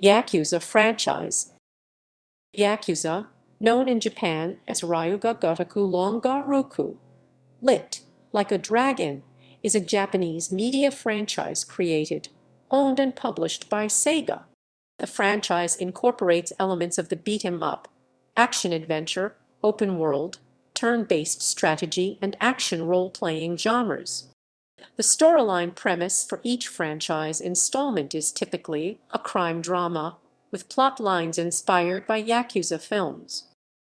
Yakuza franchise. Yakuza, known in Japan as Ryuga Gotoku Longa Roku, lit. Like a Dragon, is a Japanese media franchise created, owned and published by Sega. The franchise incorporates elements of the beat-'em-up, action-adventure, open-world, turn-based strategy, and action role-playing genres. The storyline premise for each franchise installment is typically a crime drama, with plot lines inspired by Yakuza films.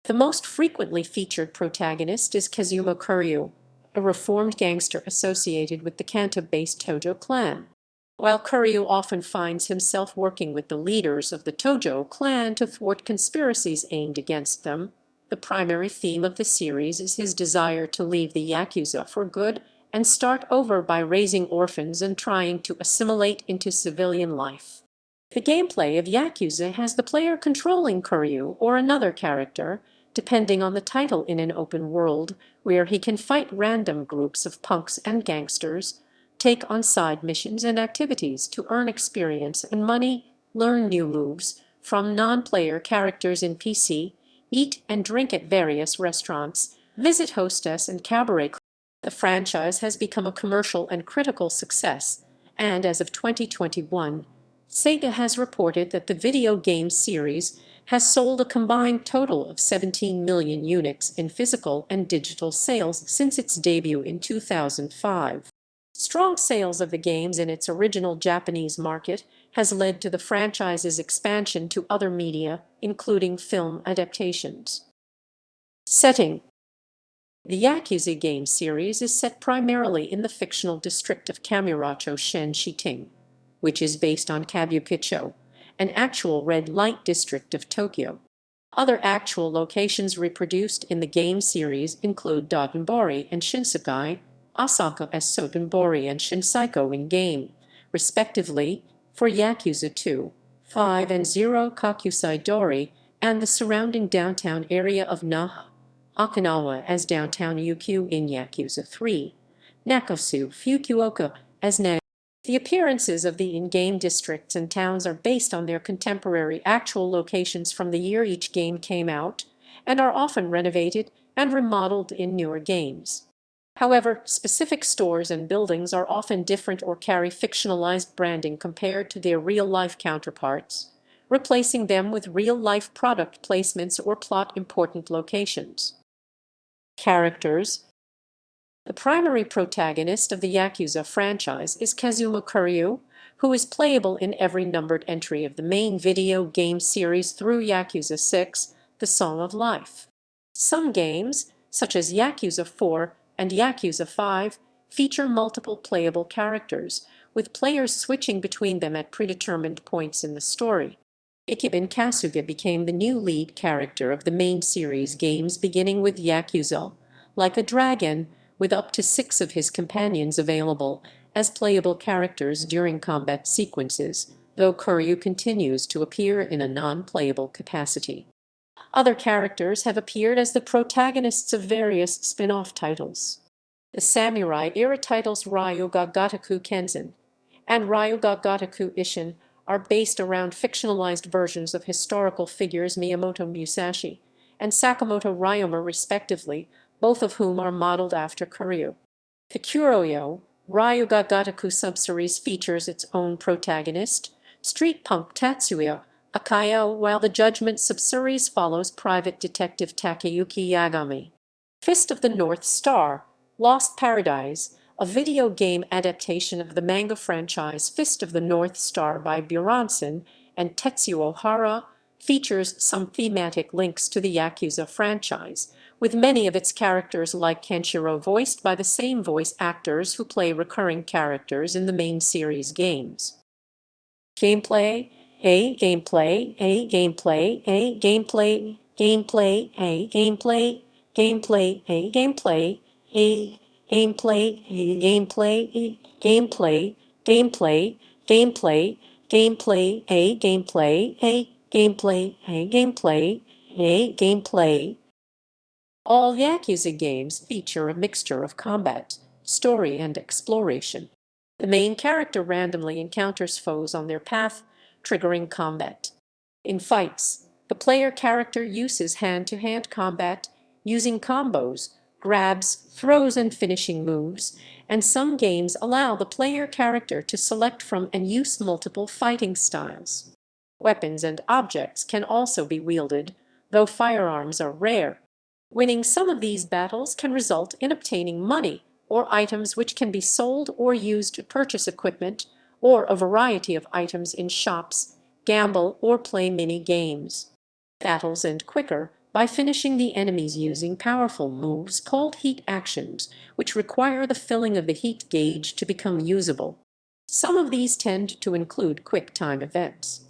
The most frequently featured protagonist is Kazuma Kiryu, a reformed gangster associated with the Kanto-based Tojo Clan. While Kiryu often finds himself working with the leaders of the Tojo Clan to thwart conspiracies aimed against them, the primary theme of the series is his desire to leave the Yakuza for good and start over by raising orphans and trying to assimilate into civilian life. The gameplay of Yakuza has the player controlling Kiryu or another character, depending on the title, in an open world where he can fight random groups of punks and gangsters, take on side missions and activities to earn experience and money, learn new moves from non-player characters in PC, eat and drink at various restaurants, visit hostess and cabaret. The franchise has become a commercial and critical success, and as of 2021, Sega has reported that the video game series has sold a combined total of 17 million units in physical and digital sales since its debut in 2005. Strong sales of the games in its original Japanese market has led to the franchise's expansion to other media, including film adaptations. Setting. The Yakuza game series is set primarily in the fictional district of Kamurocho Shen-Shiting, which is based on Kabukicho, an actual red light district of Tokyo. Other actual locations reproduced in the game series include Dotonbori and Shinsekai, Osaka as Sotonbori and Shinseiko in-game, respectively, for Yakuza 2, 5 and 0 Kakusai-dori, and the surrounding downtown area of Naha, Okinawa as Downtown Ukyu in Yakuza 3, Nakosu Fukuoka as Na. The appearances of the in-game districts and towns are based on their contemporary actual locations from the year each game came out, and are often renovated and remodeled in newer games. However, specific stores and buildings are often different or carry fictionalized branding compared to their real-life counterparts, replacing them with real-life product placements or plot-important locations. Characters. The primary protagonist of the Yakuza franchise is Kazuma Kiryu, who is playable in every numbered entry of the main video game series through Yakuza 6, The Song of Life. Some games, such as Yakuza 4 and Yakuza 5, feature multiple playable characters, with players switching between them at predetermined points in the story. Ichiban Kasuga became the new lead character of the main series games, beginning with Yakuza Like a Dragon, with up to 6 of his companions available as playable characters during combat sequences, though Kiryu continues to appear in a non-playable capacity. Other characters have appeared as the protagonists of various spin-off titles. The samurai-era titles Ryuga Gotoku Kenzan and Ryuga Gotoku Ishin are based around fictionalized versions of historical figures Miyamoto Musashi and Sakamoto Ryoma respectively, both of whom are modeled after Kiryu. The Kuroyo Ryuga Gotoku subseries features its own protagonist, street punk Tatsuya Akayo, while the Judgment subseries follows private detective Takeyuki Yagami. Fist of the North Star, Lost Paradise, a video game adaptation of the manga franchise Fist of the North Star by Buranson and Tetsuo Hara, features some thematic links to the Yakuza franchise, with many of its characters like Kenshiro voiced by the same voice actors who play recurring characters in the main series games. Gameplay. Gameplay, gameplay, gameplay, gameplay, gameplay, gameplay, gameplay, gameplay, gameplay, gameplay, gameplay, gameplay, gameplay, gameplay, gameplay, gameplay. All Yakuza games feature a mixture of combat, story, and exploration. The main character randomly encounters foes on their path, triggering combat. In fights, the player character uses hand-to-hand combat, using combos, grabs, throws, and finishing moves, and some games allow the player character to select from and use multiple fighting styles. Weapons and objects can also be wielded, though firearms are rare. Winning some of these battles can result in obtaining money or items which can be sold or used to purchase equipment or a variety of items in shops, gamble, or play mini-games. Battles end quicker by finishing the enemies using powerful moves called heat actions, which require the filling of the heat gauge to become usable. Some of these tend to include quick-time events.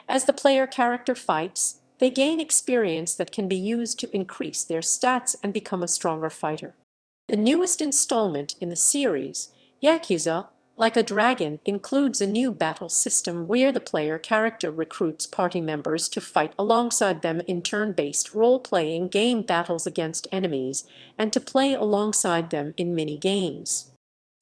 As the player character fights, they gain experience that can be used to increase their stats and become a stronger fighter. The newest installment in the series, Yakuza, Like a Dragon, includes a new battle system where the player character recruits party members to fight alongside them in turn-based role-playing game battles against enemies and to play alongside them in mini-games.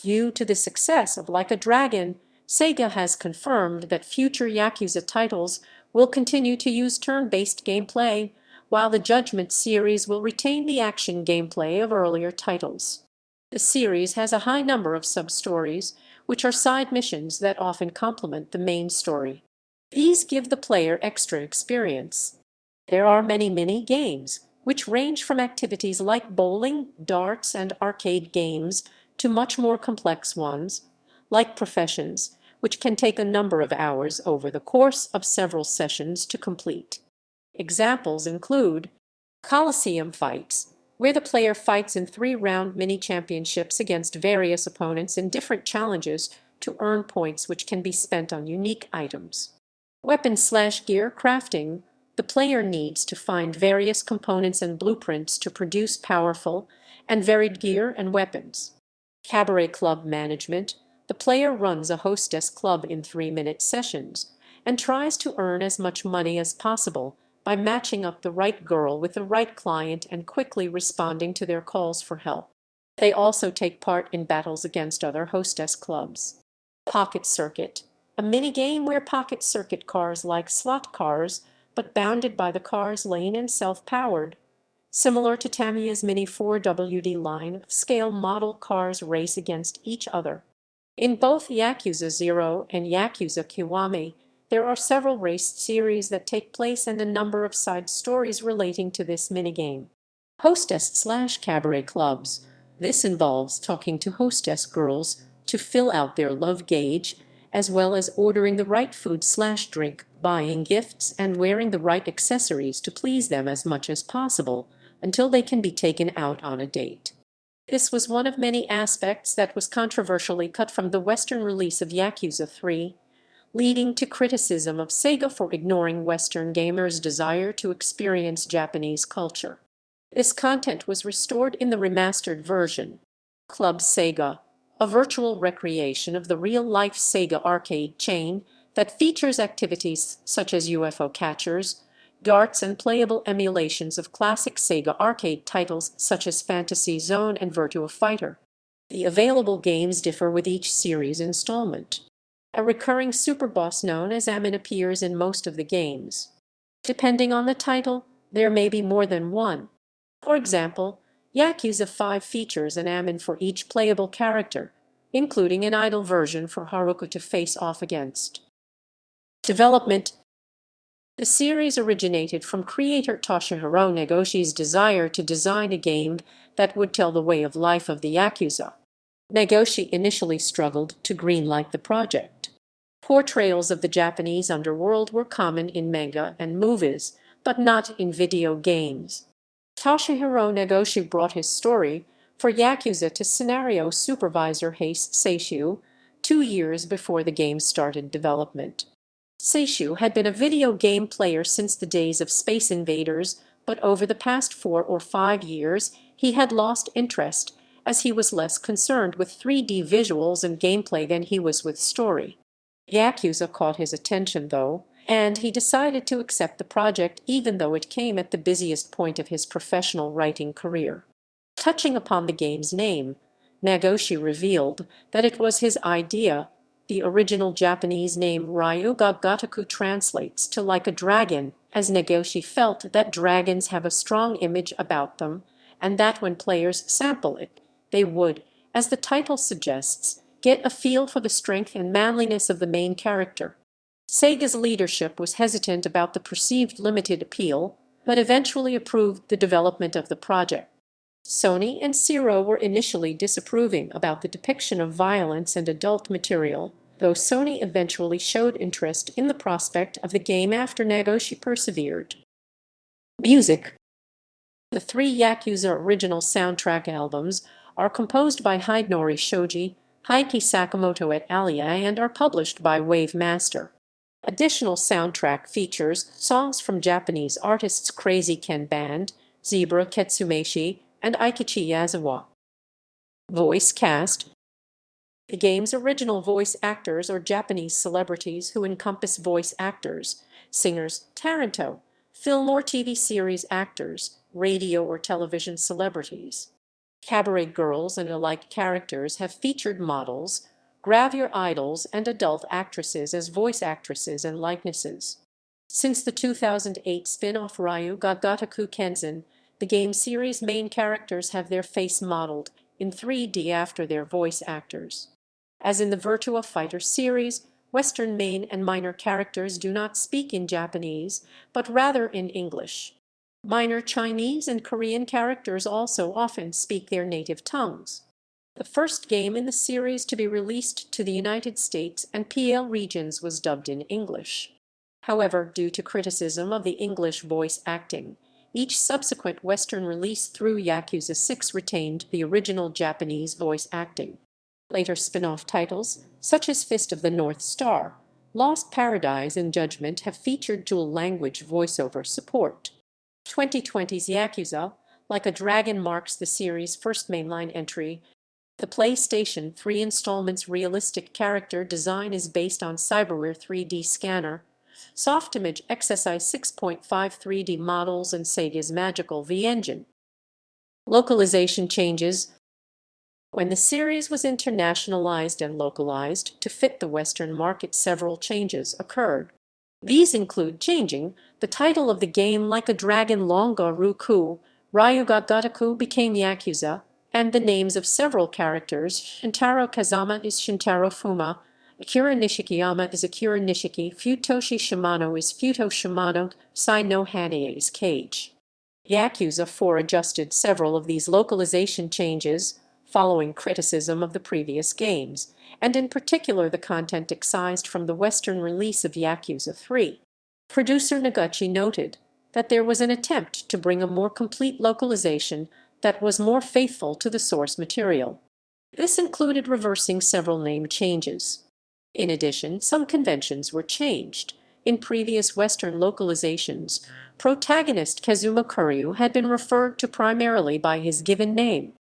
Due to the success of Like a Dragon, Sega has confirmed that future Yakuza titles will continue to use turn-based gameplay, while the Judgment series will retain the action gameplay of earlier titles. The series has a high number of sub-stories, which are side missions that often complement the main story. These give the player extra experience. There are many mini-games, which range from activities like bowling, darts, and arcade games to much more complex ones, like professions, which can take a number of hours over the course of several sessions to complete. Examples include Coliseum fights, where the player fights in 3-round mini-championships against various opponents in different challenges to earn points which can be spent on unique items. Weapon/gear crafting, the player needs to find various components and blueprints to produce powerful and varied gear and weapons. Cabaret club management, the player runs a hostess club in 3-minute sessions and tries to earn as much money as possible by matching up the right girl with the right client and quickly responding to their calls for help. They also take part in battles against other hostess clubs. Pocket Circuit, a minigame where pocket circuit cars like slot cars, but bounded by the car's lane and self-powered. Similar to Tamiya's Mini 4WD line of scale model cars race against each other. In both Yakuza 0 and Yakuza Kiwami, there are several race series that take place and a number of side stories relating to this minigame. Hostess/cabaret clubs. This involves talking to hostess girls to fill out their love gauge, as well as ordering the right food/drink, buying gifts, and wearing the right accessories to please them as much as possible until they can be taken out on a date. This was one of many aspects that was controversially cut from the Western release of Yakuza 3, leading to criticism of Sega for ignoring Western gamers' desire to experience Japanese culture. This content was restored in the remastered version. Club Sega, a virtual recreation of the real-life Sega arcade chain that features activities such as UFO catchers, darts, and playable emulations of classic Sega arcade titles such as Fantasy Zone and Virtua Fighter. The available games differ with each series installment. A recurring superboss known as Amin appears in most of the games. Depending on the title, there may be more than one. For example, Yakuza 5 features an Amin for each playable character, including an idle version for Haruka to face off against. Development. The series originated from creator Toshihiro Negoshi's desire to design a game that would tell the way of life of the Yakuza. Negoshi initially struggled to greenlight the project. Portrayals of the Japanese underworld were common in manga and movies, but not in video games. Toshihiro Negoshi brought his story for Yakuza to scenario supervisor Heise Seishu 2 years before the game started development. Seishu had been a video game player since the days of Space Invaders, but over the past 4 or 5 years he had lost interest, as he was less concerned with 3D visuals and gameplay than he was with story. Yakuza caught his attention, though, and he decided to accept the project even though it came at the busiest point of his professional writing career. Touching upon the game's name, Nagoshi revealed that it was his idea. The original Japanese name Ryuga Gotoku translates to like a dragon, as Negoshi felt that dragons have a strong image about them, and that when players sample it, they would, as the title suggests, get a feel for the strength and manliness of the main character. Sega's leadership was hesitant about the perceived limited appeal, but eventually approved the development of the project. Sony and Cee-lo were initially disapproving about the depiction of violence and adult material, though Sony eventually showed interest in the prospect of the game after Negoshi persevered. Music. The three Yakuza original soundtrack albums are composed by Hidenori Shoji, Heiki Sakamoto et al. And are published by Wave Master. Additional soundtrack features songs from Japanese artists Crazy Ken Band, Zebra Ketsumeshi, and Aikichi Yazawa. Voice cast. The game's original voice actors are Japanese celebrities who encompass voice actors, singers, Taranto, film or TV series actors, radio or television celebrities. Cabaret girls and alike characters have featured models, gravure idols, and adult actresses as voice actresses and likenesses. Since the 2008 spin-off Ryuga Gotoku Kenzan, the game series' main characters have their face modeled in 3D after their voice actors. As in the Virtua Fighter series, Western main and minor characters do not speak in Japanese, but rather in English. Minor Chinese and Korean characters also often speak their native tongues. The first game in the series to be released to the United States and PL regions was dubbed in English. However, due to criticism of the English voice acting, each subsequent Western release through Yakuza 6 retained the original Japanese voice acting. Later spin-off titles, such as Fist of the North Star, Lost Paradise, and Judgment have featured dual-language voiceover support. 2020's Yakuza, Like a Dragon marks the series' first mainline entry. The PlayStation 3 installment's realistic character design is based on Cyberware 3D scanner, Softimage XSI 6.5 3D models, and Sega's Magical V engine. Localization changes. When the series was internationalized and localized to fit the Western market, several changes occurred. These include changing the title of the game Like a Dragon Longa Ruku, Ryuga Gotoku became Yakuza, and the names of several characters. Shintaro Kazama is Shintaro Fuma, Akira Nishikiyama is Akira Nishiki, Futoshi Shimano is Futo Shimano, Sai no Hanae is Cage. Yakuza 4 adjusted several of these localization changes following criticism of the previous games, and in particular the content excised from the Western release of Yakuza 3. Producer Noguchi noted that there was an attempt to bring a more complete localization that was more faithful to the source material. This included reversing several name changes. In addition, some conventions were changed. In previous Western localizations, protagonist Kazuma Kiryu had been referred to primarily by his given name.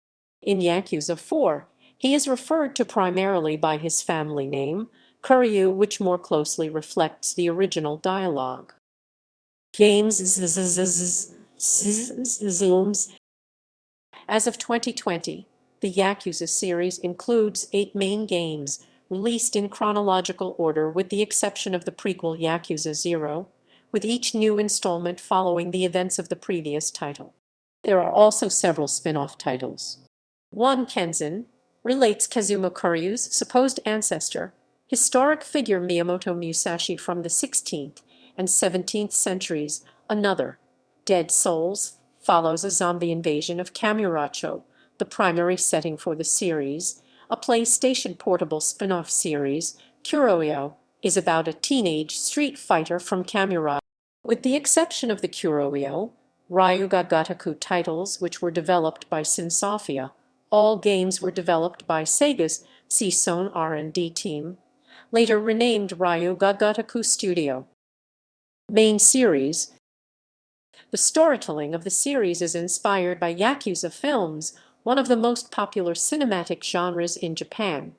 In Yakuza 4, he is referred to primarily by his family name, Kiryu, which more closely reflects the original dialogue. Games. As of 2020, the Yakuza series includes 8 main games, released in chronological order with the exception of the prequel Yakuza 0, with each new installment following the events of the previous title. There are also several spin-off titles. 1 Kenzan relates Kazuma Kiryu's supposed ancestor, historic figure Miyamoto Musashi from the 16th and 17th centuries. Another, Dead Souls, follows a zombie invasion of Kamurocho, the primary setting for the series. A PlayStation Portable spin-off series, Kuroyo, is about a teenage street fighter from Kamurocho. With the exception of the Kuroyo, Ryuga Gotoku titles, which were developed by Sinsofia, all games were developed by Sega's Season R&D team, later renamed Ryuga Gotoku Studio. Main series. The storytelling of the series is inspired by Yakuza films, one of the most popular cinematic genres in Japan.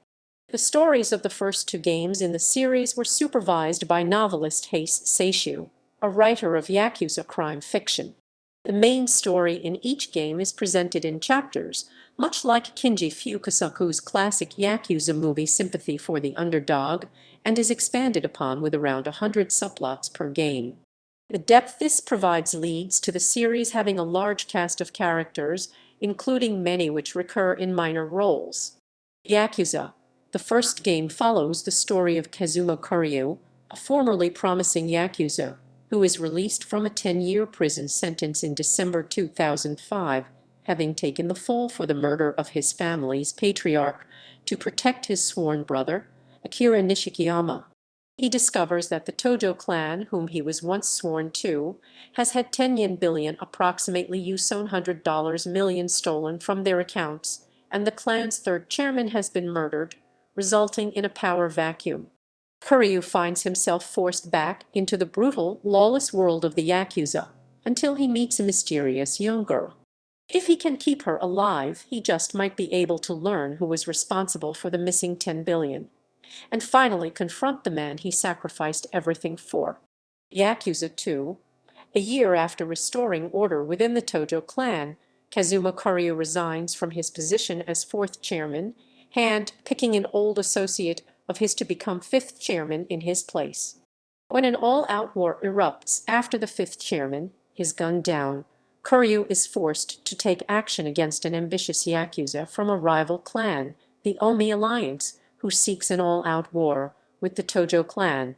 The stories of the first 2 games in the series were supervised by novelist Heise Seishu, a writer of Yakuza crime fiction. The main story in each game is presented in chapters, much like Kinji Fukasaku's classic Yakuza movie Sympathy for the Underdog, and is expanded upon with around 100 subplots per game. The depth this provides leads to the series having a large cast of characters, including many which recur in minor roles. Yakuza. The first game follows the story of Kazuma Kiryu, a formerly promising Yakuza, who is released from a 10-year prison sentence in December 2005, having taken the fall for the murder of his family's patriarch to protect his sworn brother, Akira Nishikiyama. He discovers that the Tojo clan, whom he was once sworn to, has had 10 yen billion, approximately $100 million, stolen from their accounts, and the clan's third chairman has been murdered, resulting in a power vacuum. Kiryu finds himself forced back into the brutal, lawless world of the Yakuza until he meets a mysterious young girl. If he can keep her alive, he just might be able to learn who was responsible for the missing 10 billion, and finally confront the man he sacrificed everything for. Yakuza 2. A year after restoring order within the Tojo clan, Kazuma Kiryu resigns from his position as fourth chairman, hand-picking an old associate of his to become fifth chairman in his place. When an all-out war erupts after the fifth chairman is gunned down, Kiryu is forced to take action against an ambitious Yakuza from a rival clan, the Omi Alliance, who seeks an all-out war with the Tojo clan.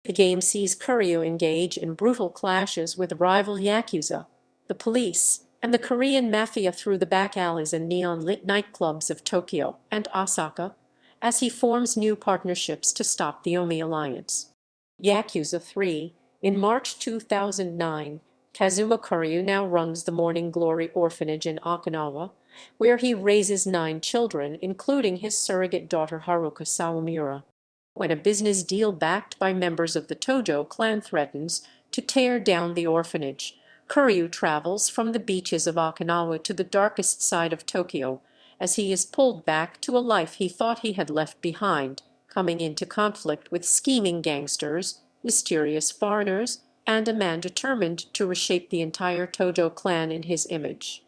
The game sees Kiryu engage in brutal clashes with rival Yakuza, the police, and the Korean mafia through the back alleys and neon-lit nightclubs of Tokyo and Osaka, as he forms new partnerships to stop the Omi Alliance. Yakuza 3. In March 2009, Kazuma Kiryu now runs the Morning Glory Orphanage in Okinawa, where he raises 9 children, including his surrogate daughter Haruka Sawamura. When a business deal backed by members of the Tojo clan threatens to tear down the orphanage, Kiryu travels from the beaches of Okinawa to the darkest side of Tokyo, as he is pulled back to a life he thought he had left behind, coming into conflict with scheming gangsters, mysterious foreigners, and a man determined to reshape the entire Tojo clan in his image.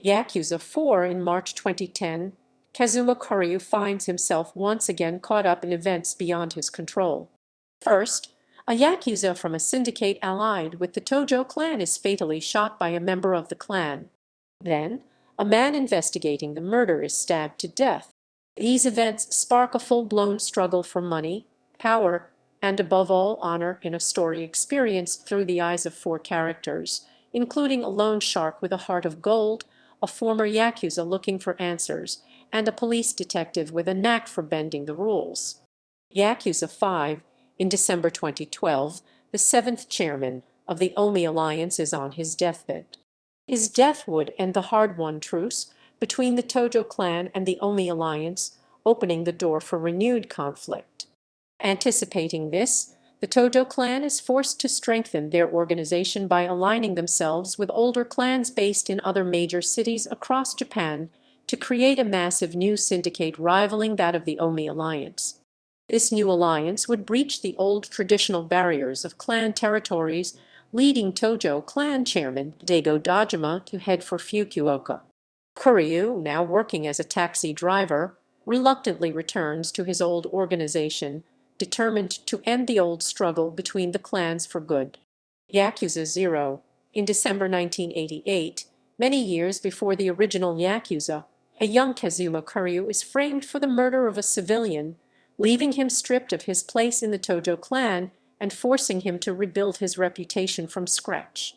Yakuza 4. In March 2010, Kazuma Kiryu finds himself once again caught up in events beyond his control. First, a Yakuza from a syndicate allied with the Tojo clan is fatally shot by a member of the clan. Then, a man investigating the murder is stabbed to death. These events spark a full-blown struggle for money, power, and above all honor in a story experienced through the eyes of 4 characters, including a loan shark with a heart of gold, a former Yakuza looking for answers, and a police detective with a knack for bending the rules. Yakuza 5. In December 2012, the 7th chairman of the Omi Alliance is on his deathbed. His death would end the hard-won truce between the Tojo clan and the Omi Alliance, opening the door for renewed conflict. Anticipating this, the Tojo clan is forced to strengthen their organization by aligning themselves with older clans based in other major cities across Japan to create a massive new syndicate rivaling that of the Omi Alliance. This new alliance would breach the old traditional barriers of clan territories, leading Tojo clan chairman Daigo Dojima to head for Fukuoka. Kiryu, now working as a taxi driver, reluctantly returns to his old organization, determined to end the old struggle between the clans for good. Yakuza 0. In December 1988, many years before the original Yakuza, a young Kazuma Kiryu is framed for the murder of a civilian, leaving him stripped of his place in the Tojo clan and forcing him to rebuild his reputation from scratch.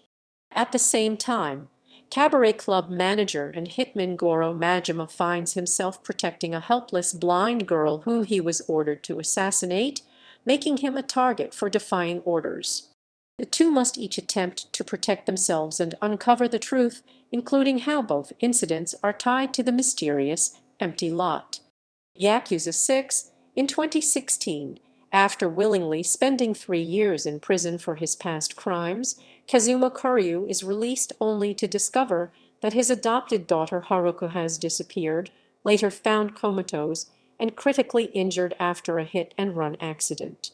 At the same time, cabaret club manager and hitman Goro Majima finds himself protecting a helpless blind girl who he was ordered to assassinate, making him a target for defying orders. The two must each attempt to protect themselves and uncover the truth, including how both incidents are tied to the mysterious empty lot. Yakuza 6. In 2016, after willingly spending 3 years in prison for his past crimes, Kazuma Kiryu is released only to discover that his adopted daughter Haruka has disappeared, later found comatose, and critically injured after a hit-and-run accident.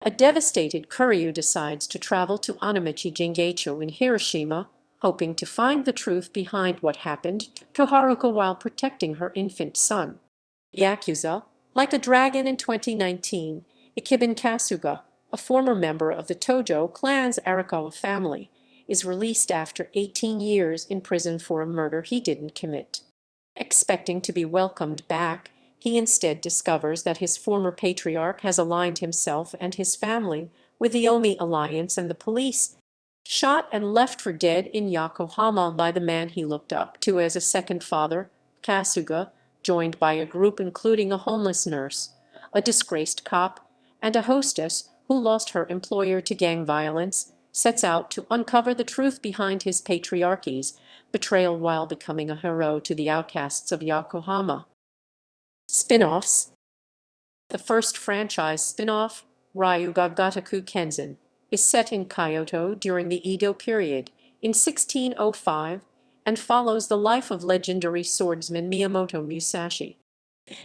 A devastated Kiryu decides to travel to Anamichi Jingecho in Hiroshima, hoping to find the truth behind what happened to Haruka while protecting her infant son. Yakuza, like a dragon in 2019, Ichiban Kasuga, a former member of the Tojo Clan's Arakawa family, is released after 18 years in prison for a murder he didn't commit. Expecting to be welcomed back, he instead discovers that his former patriarch has aligned himself and his family with the Omi Alliance and the police, shot and left for dead in Yokohama by the man he looked up to as a second father. Kasuga, joined by a group including a homeless nurse, a disgraced cop, and a hostess who lost her employer to gang violence, sets out to uncover the truth behind his patriarchy's betrayal while becoming a hero to the outcasts of Yokohama. Spin-offs. The first franchise spin-off, Ryuga Gotoku Kenzen, is set in Kyoto during the Edo period in 1605 and follows the life of legendary swordsman Miyamoto Musashi.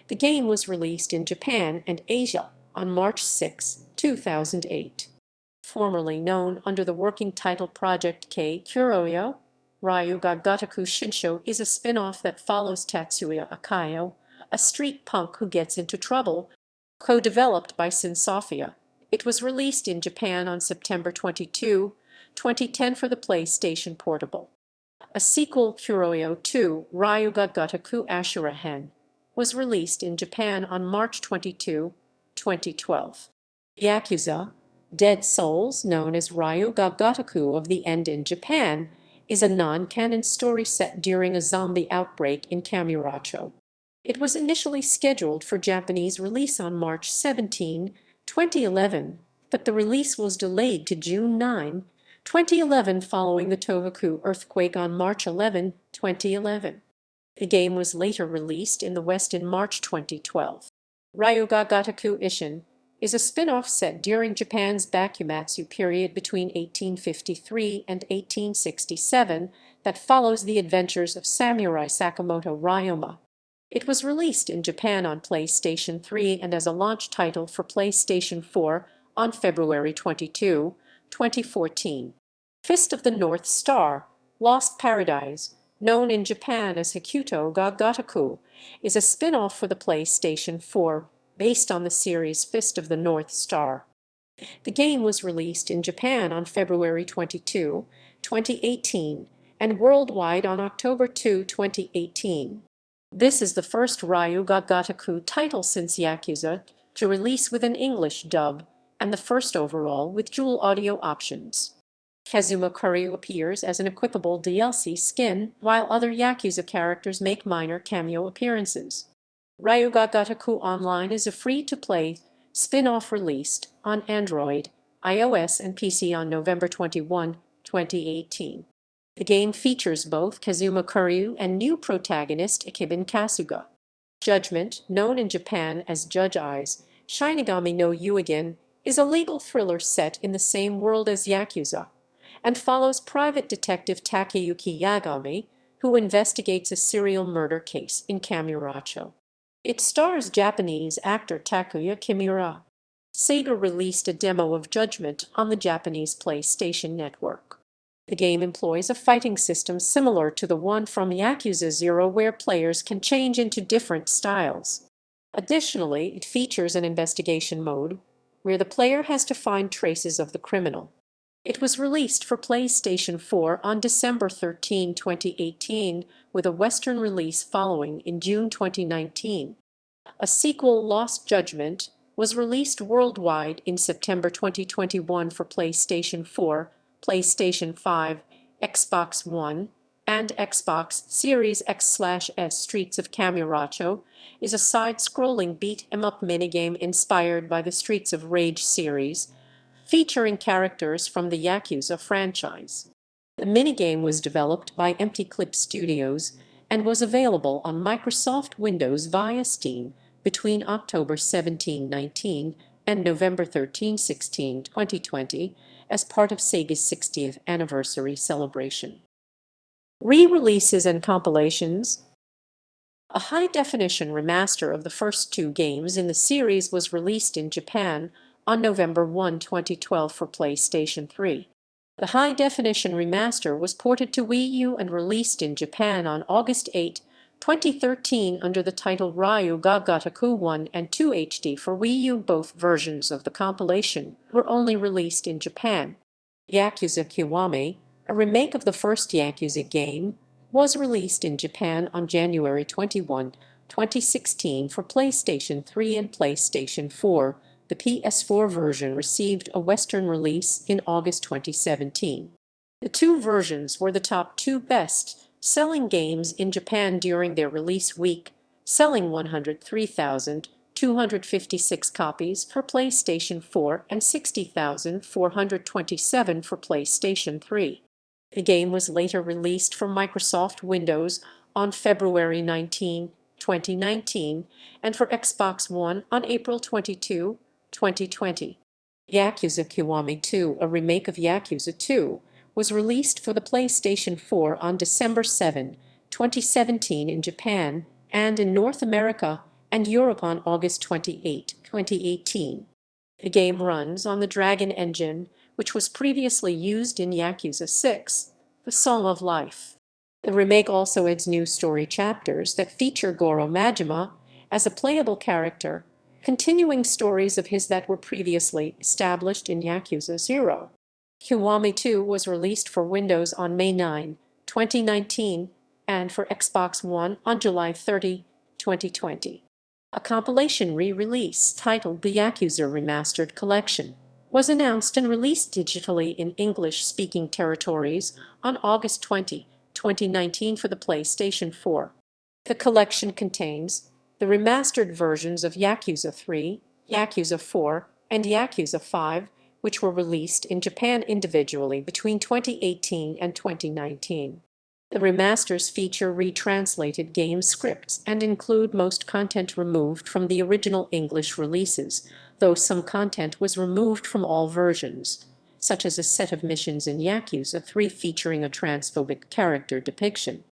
The game was released in Japan and Asia on March 6, 2008. Formerly known under the working title Project K Kuroyo, Ryuga Gotoku Shinsho is a spin-off that follows Tatsuya Akayo, a street punk who gets into trouble, co-developed by Sinsofia. It was released in Japan on September 22, 2010 for the PlayStation Portable. A sequel, Kuroyo 2 Ryuga Gotoku Ashura Hen, was released in Japan on March 22, 2012. Yakuza, Dead Souls, known as Ryuga Gotoku of the End in Japan, is a non-canon story set during a zombie outbreak in Kamurocho. It was initially scheduled for Japanese release on March 17, 2011, but the release was delayed to June 9, 2011 following the Tohoku earthquake on March 11, 2011. The game was later released in the West in March 2012. Ryuga Gotoku Ishin is a spin-off set during Japan's Bakumatsu period between 1853 and 1867 that follows the adventures of Samurai Sakamoto Ryoma. It was released in Japan on PlayStation 3 and as a launch title for PlayStation 4 on February 22, 2014. Fist of the North Star, Lost Paradise, known in Japan as Hikuto ga Gotoku, is a spin-off for the PlayStation 4 based on the series Fist of the North Star. The game was released in Japan on February 22, 2018, and worldwide on October 2, 2018. This is the first Ryuga Gotoku title since Yakuza to release with an English dub, and the first overall with dual audio options. Kazuma Kiryu appears as an equipable DLC skin, while other Yakuza characters make minor cameo appearances. Ryuga Gotoku Online is a free-to-play spin-off released on Android, iOS, and PC on November 21, 2018. The game features both Kazuma Kiryu and new protagonist Ichiban Kasuga. Judgment, known in Japan as Judge Eyes, Shinigami no Yuigen, is a legal thriller set in the same world as Yakuza, and follows private detective Takeyuki Yagami, who investigates a serial murder case in Kamurocho. It stars Japanese actor Takuya Kimura. Sega released a demo of Judgment on the Japanese PlayStation Network. The game employs a fighting system similar to the one from Yakuza 0 where players can change into different styles. Additionally, it features an investigation mode where the player has to find traces of the criminal. It was released for PlayStation 4 on December 13, 2018, with a Western release following in June 2019. A sequel, Lost Judgment, was released worldwide in September 2021 for PlayStation 4, PlayStation 5, Xbox One, and Xbox Series X/S. Streets of Kamurocho is a side-scrolling beat-em-up minigame inspired by the Streets of Rage series, featuring characters from the Yakuza franchise. The minigame was developed by Empty Clip Studios and was available on Microsoft Windows via Steam between October 17, 19 and November 13, 16, 2020 as part of Sega's 60th anniversary celebration. Re-releases and compilations. A high-definition remaster of the first two games in the series was released in Japan on November 1, 2012 for PlayStation 3. The high-definition remaster was ported to Wii U and released in Japan on August 8, 2013 under the title Ryu ga Gotoku 1 and 2 HD for Wii U. Both versions of the compilation were only released in Japan. Yakuza Kiwami, a remake of the first Yakuza game, was released in Japan on January 21, 2016 for PlayStation 3 and PlayStation 4. The PS4 version received a Western release in August 2017. The two versions were the top two best-selling games in Japan during their release week, selling 103,256 copies for PlayStation 4 and 60,427 for PlayStation 3. The game was later released for Microsoft Windows on February 19, 2019, and for Xbox One on April 22, 2020. Yakuza Kiwami 2, a remake of Yakuza 2, was released for the PlayStation 4 on December 7, 2017 in Japan and in North America and Europe on August 28, 2018. The game runs on the Dragon engine, which was previously used in Yakuza 6, The Song of Life. The remake also adds new story chapters that feature Goro Majima as a playable character, continuing stories of his that were previously established in Yakuza 0. Kiwami 2 was released for Windows on May 9, 2019, and for Xbox One on July 30, 2020. A compilation re-release titled The Yakuza Remastered Collection was announced and released digitally in English-speaking territories on August 20, 2019 for the PlayStation 4. The collection contains the remastered versions of Yakuza 3, Yakuza 4, and Yakuza 5, which were released in Japan individually between 2018 and 2019. The remasters feature retranslated game scripts and include most content removed from the original English releases, though some content was removed from all versions, such as a set of missions in Yakuza 3 featuring a transphobic character depiction.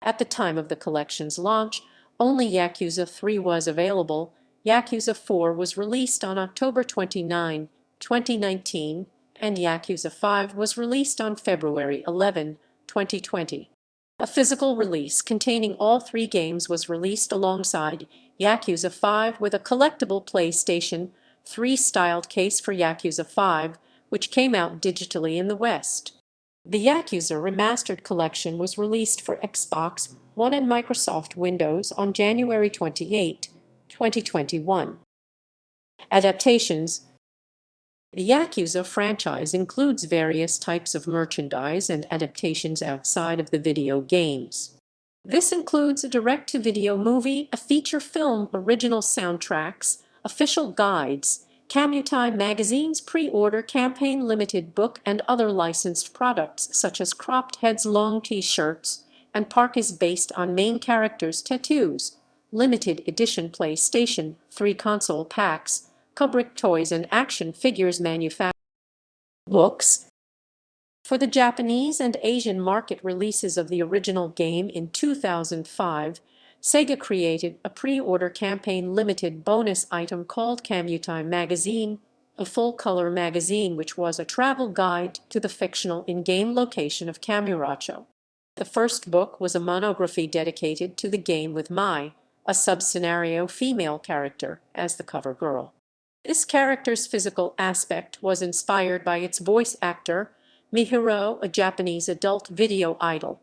At the time of the collection's launch, only Yakuza 3 was available. Yakuza 4 was released on October 29, 2019, and Yakuza 5 was released on February 11, 2020. A physical release containing all three games was released alongside Yakuza 5 with a collectible PlayStation 3-styled case for Yakuza 5, which came out digitally in the West. The Yakuza Remastered Collection was released for Xbox One and Microsoft Windows on January 28, 2021. Adaptations. The Yakuza franchise includes various types of merchandise and adaptations outside of the video games. This includes a direct-to-video movie, a feature film, original soundtracks, official guides, Kamutai magazine's pre-order campaign, limited book, and other licensed products such as cropped heads, long t-shirts, and park is based on main characters' tattoos, limited edition PlayStation 3 console packs, Kubrick toys, and action figures manufactured. Books. For the Japanese and Asian market releases of the original game in 2005, Sega created a pre-order campaign limited bonus item called Kamutai Magazine, a full-color magazine which was a travel guide to the fictional in-game location of Kamurocho. The first book was a monography dedicated to the game with Mai, a sub-scenario female character, as the cover girl. This character's physical aspect was inspired by its voice actor, Mihiro, a Japanese adult video idol.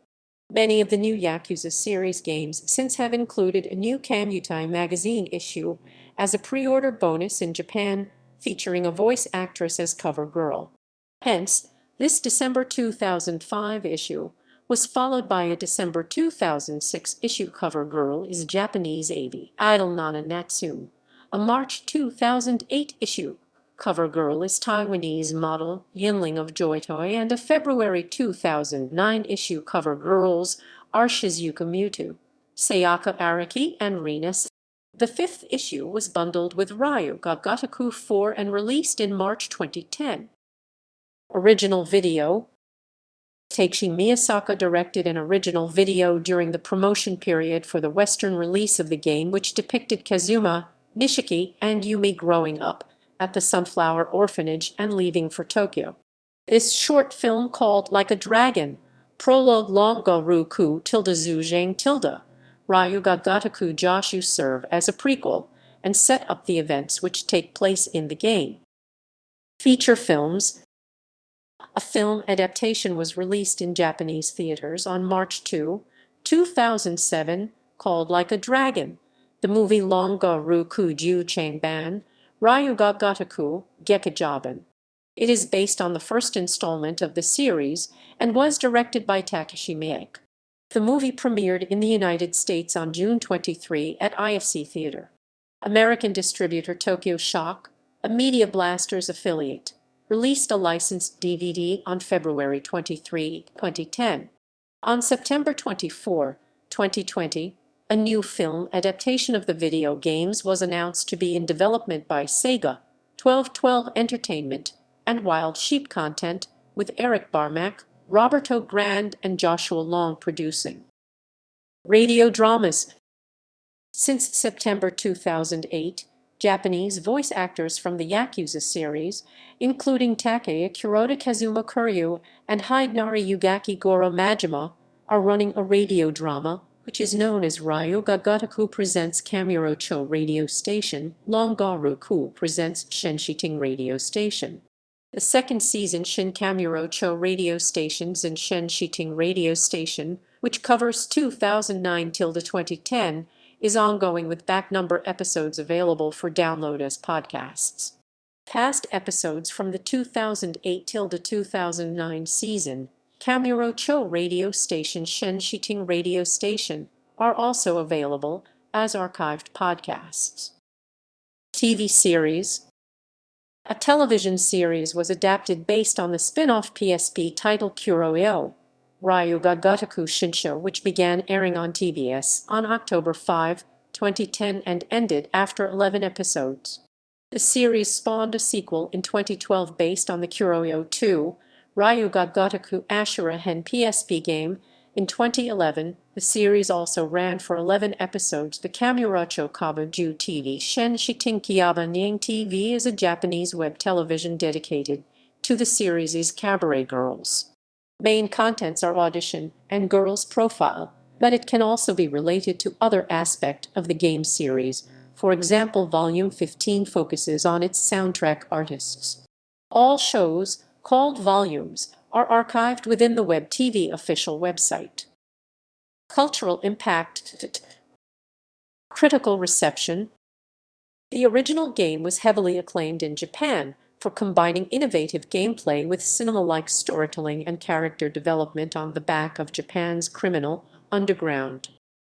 Many of the new Yakuza series games since have included a new Kamutai magazine issue as a pre-order bonus in Japan, featuring a voice actress as cover girl. Hence, this December 2005 issue was followed by a December 2006 issue. Cover girl is Japanese AV idol Nana Natsume. A March 2008 issue. Cover girl is Taiwanese model Yinling of Joytoy, and a February 2009 issue. Cover girls are Shizuka Mewtwo, Sayaka Araki, and Rena. The fifth issue was bundled with Ryu ga Gotoku 4 and released in March 2010. Original video. Teichi Miyasaka directed an original video during the promotion period for the Western release of the game, which depicted Kazuma, Nishiki, and Yumi growing up at the Sunflower Orphanage and leaving for Tokyo. This short film called Like a Dragon, prologue Longa Ruku tilde Zhang tilde, Ryuga Gotoku Joshu serve as a prequel and set up the events which take place in the game. Feature films. A film adaptation was released in Japanese theaters on March 2, 2007, called Like a Dragon. The movie Longa Ruku Ju Changban, Ryuga Gotoku, Gekijaban. It is based on the first installment of the series and was directed by Takashi Miike. The movie premiered in the United States on June 23 at IFC Theater. American distributor Tokyo Shock, a Media Blasters affiliate, released a licensed DVD on February 23, 2010. On September 24, 2020, a new film adaptation of the video games was announced to be in development by Sega, 1212 Entertainment, and Wild Sheep Content, with Eric Barmack, Roberto Grand, and Joshua Long producing. Radio dramas. Since September 2008, Japanese voice actors from the Yakuza series, including Takaya Kuroda, Kazuma Kiryu, and Hidenari Yugaki Goro Majima, are running a radio drama which is known as Ryuga Gotoku presents Kamurocho Radio Station, Longa Ruku presents Shenshiting Radio Station. The second season Shin Kamurocho Radio Stations and Shenshiting Radio Station, which covers 2009 till 2010, is ongoing with back number episodes available for download as podcasts. Past episodes from the 2008 till 2009 season, Kamurocho Radio Station, Shenshiting Radio Station, are also available as archived podcasts. TV series. A television series was adapted based on the spin-off PSP title Kuroyo, Ryuga Gotoku Shinsho, which began airing on TBS on October 5, 2010 and ended after 11 episodes. The series spawned a sequel in 2012 based on the Kuroyo 2, Ryuga Gotoku Ashura Hen PSP game. In 2011, the series also ran for 11 episodes. The Kamurocho Kabuju TV Shenshiting Kyaba Nyang TV is a Japanese web television dedicated to the series' cabaret girls. Main contents are audition and girls' profile, but it can also be related to other aspect of the game series. For example, Volume 15 focuses on its soundtrack artists. All shows, called volumes, are archived within the Web TV official website. Cultural impact. Critical reception. The original game was heavily acclaimed in Japan for combining innovative gameplay with cinema-like storytelling and character development on the back of Japan's criminal underground.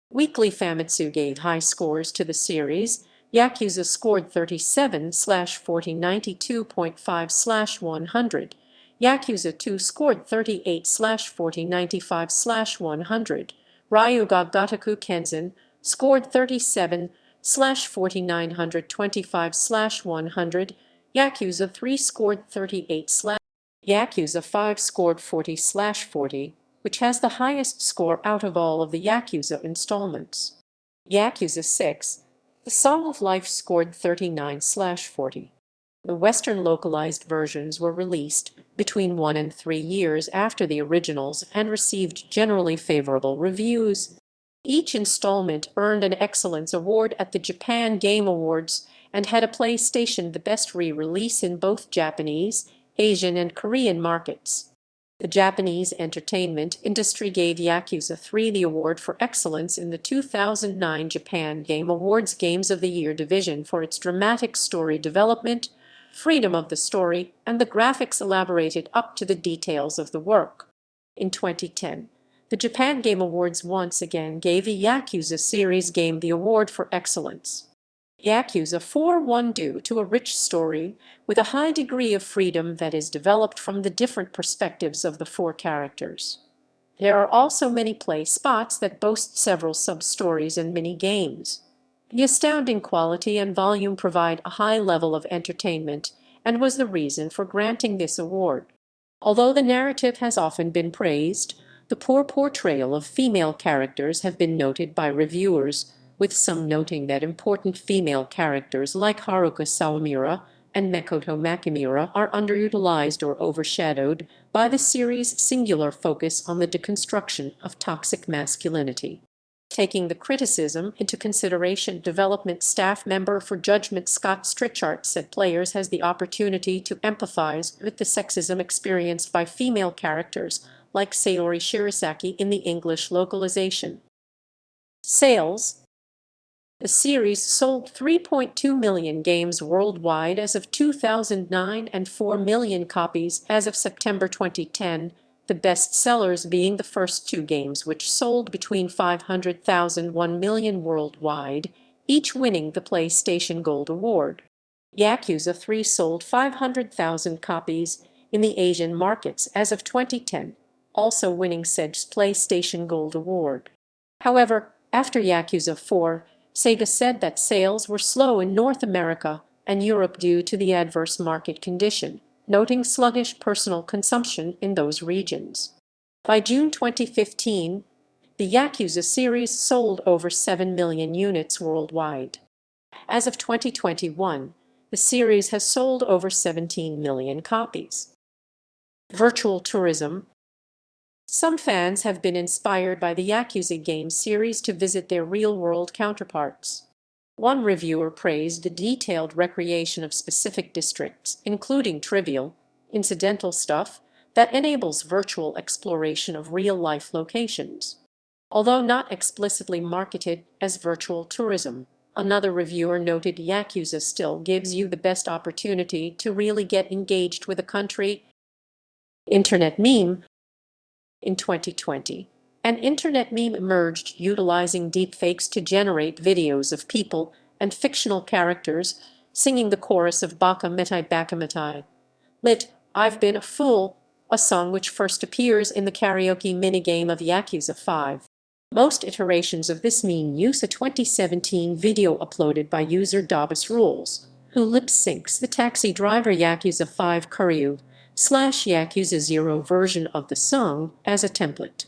Weekly Famitsu gave high scores to the series. Yakuza scored 37/40 92.5/100. Yakuza 2 scored 38/40 95/100. Ryuga Gotoku Kenzan scored 37/40 925/100. Yakuza 3 scored 38. Yakuza 5 scored 40/40, which has the highest score out of all of the Yakuza installments. Yakuza 6, The Song of Life scored 39/40. The Western localized versions were released between 1 and 3 years after the originals and received generally favorable reviews. Each installment earned an Excellence Award at the Japan Game Awards and had a PlayStation the Best re-release in both Japanese, Asian, and Korean markets. The Japanese entertainment industry gave Yakuza 3 the award for excellence in the 2009 Japan Game Awards Games of the Year division for its dramatic story development, freedom of the story, and the graphics elaborated up to the details of the work. In 2010, the Japan Game Awards once again gave the Yakuza series game the award for excellence. Yakuza 4 won due to a rich story with a high degree of freedom that is developed from the different perspectives of the 4 characters. There are also many play spots that boast several sub-stories and mini-games. The astounding quality and volume provide a high level of entertainment and was the reason for granting this award. Although the narrative has often been praised, the poor portrayal of female characters have been noted by reviewers, with some noting that important female characters like Haruka Sawamura, and Makoto Makimura are underutilized or overshadowed by the series' singular focus on the deconstruction of toxic masculinity. Taking the criticism into consideration, development staff member for Judgment Scott Strichart said players has the opportunity to empathize with the sexism experienced by female characters like Sayori Shirisaki in the English localization. Sales. The series sold 3.2 million games worldwide as of 2009 and 4 million copies as of September 2010, the best sellers being the first two games, which sold between 500,000 and 1 million worldwide, each winning the PlayStation Gold Award. Yakuza 3 sold 500,000 copies in the Asian markets as of 2010, also winning Sega's PlayStation Gold Award. However, after Yakuza 4, Sega said that sales were slow in North America and Europe due to the adverse market condition, noting sluggish personal consumption in those regions. By June 2015, the Yakuza series sold over 7 million units worldwide. As of 2021, the series has sold over 17 million copies. Virtual tourism. Some fans have been inspired by the Yakuza game series to visit their real-world counterparts. One reviewer praised the detailed recreation of specific districts, including trivial, incidental stuff that enables virtual exploration of real-life locations. Although not explicitly marketed as virtual tourism, another reviewer noted Yakuza still gives you the best opportunity to really get engaged with a country. Internet meme. In 2020, an internet meme emerged utilizing deepfakes to generate videos of people and fictional characters singing the chorus of Baka Mitai Baka Mitai, lit, I've Been a Fool, a song which first appears in the karaoke minigame of Yakuza 5. Most iterations of this meme use a 2017 video uploaded by user Dabas Rules, who lip-syncs the taxi driver Yakuza 5 Kiryu / Yakuza 0 version of the song as a template.